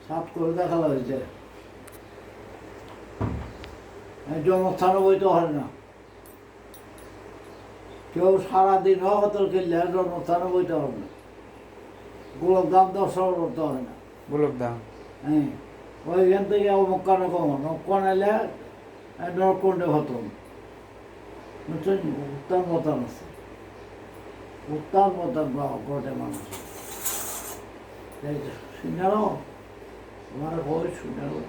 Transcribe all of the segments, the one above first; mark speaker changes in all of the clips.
Speaker 1: সাত করে দেখা হয়েছে জন্মস্থানও বইতে হয় না, কেউ সারাদিন হতর খেললে জন্মস্থানও বইতে হবে না, গোলকধাম দর্শন করতে হয় না।
Speaker 2: গোলকধাম
Speaker 1: হ্যাঁ, ওইখান থেকে মক্কানে কমন মক্কান এলে নরকুণ্ডে খতম, বুঝছেন? উত্তর মতান আছে, উত্তর মতান ঘটে মানুষ শুনারও আমার ভয় শুনারও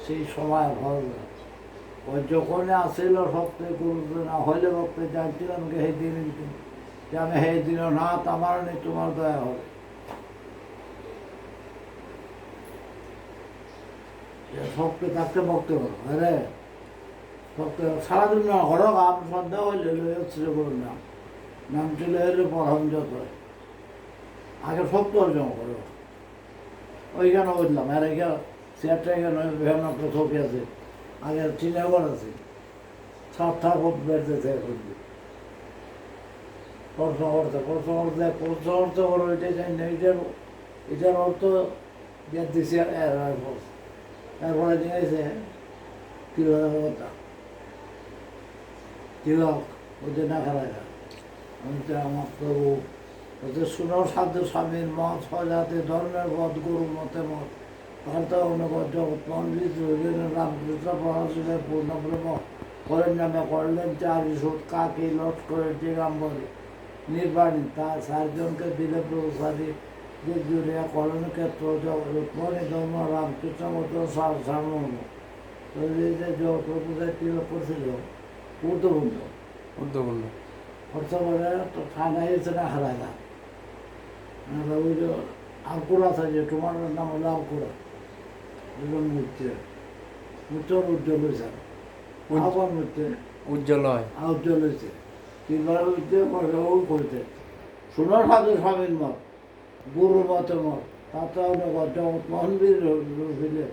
Speaker 1: সেই সময় ভয় ওই যখন আসিল ভক্তে গুরু না হইলে ভক্তে জানছিলাম যে সেই দিন যে আমি সেই দিনও না আমার নেই, তোমার দয়া হবে। ভক্তে থাকতে ভক্তি করো, আরে ভক্তি সারাদিন না ঘর আম সন্ধ্যা হইলে লইছিল করুন নাম ছিল এলে পরম যত আগে ভক্ত অর্জন করো। ওইখানে বুঝলাম আর এখানে চেয়ারটা এখানে বিভিন্ন একটা ছবি আছে, আগে চিনাগড় আছে, সাতটা ভোট বেড়তেছে এখন প্রশ্ন করতে করো এটাই জানি না, এটার অর্থ দিয়েছে এরপরে নিয়েছে কথা তিলক ওদের না খেলা আমার প্রভু ওদের শুনো সাধ্য স্বামীর মত সজাতে ধর্মের পথ গুরু মতে মত ভারতা অনুগত জগৎ পণ্ডিত রামকৃষ্ণ পড়াশোনায় পূর্ণপ্রেম করেন নামে করলেন চার সুদ কাকে লট করে দিগম্বরে নির্বাণী তার চারজনকে দিলে প্রসাদী যে জুড়ে করণ ক্ষেত্র রুক্মণী ধর্ম রামকৃষ্ণ মতো সার্বভৌম প্রভুদের তিলক করছিল
Speaker 2: উদ্যোগণ্ড
Speaker 1: অর্থ বলে তো ঠান্ডা হয়েছে না হারায় না ওই যে আঙ্কুর আছে যে তোমার নাম হলো আঙ্কুরা দুজন মূর্তি উজ্জ্বল উজ্জ্বল হয়েছে আবার মূর্তি
Speaker 2: উজ্জ্বল হয়
Speaker 1: উজ্জ্বল হয়েছে তিনবার উজ্জ্বল ও করতে সোনার সাথে স্বামীর মত গুরুর মতের মত তাতে জগৎ মহানবীর হইলে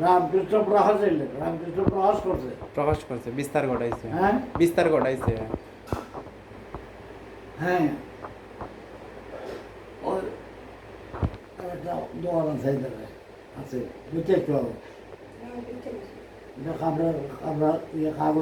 Speaker 1: রামকৃষ্ণ প্রকাশ হইলে রামকৃষ্ণ প্রকাশ করছে
Speaker 2: বিস্তার ঘটাইছে,
Speaker 1: হ্যাঁ
Speaker 2: বিস্তার ঘটাইছে।
Speaker 1: হ্যাঁ ওই একটা দোকান আছে জায়গায় আছে বুঝতে একটু হবে এটা আমরা ইয়ে কাগজ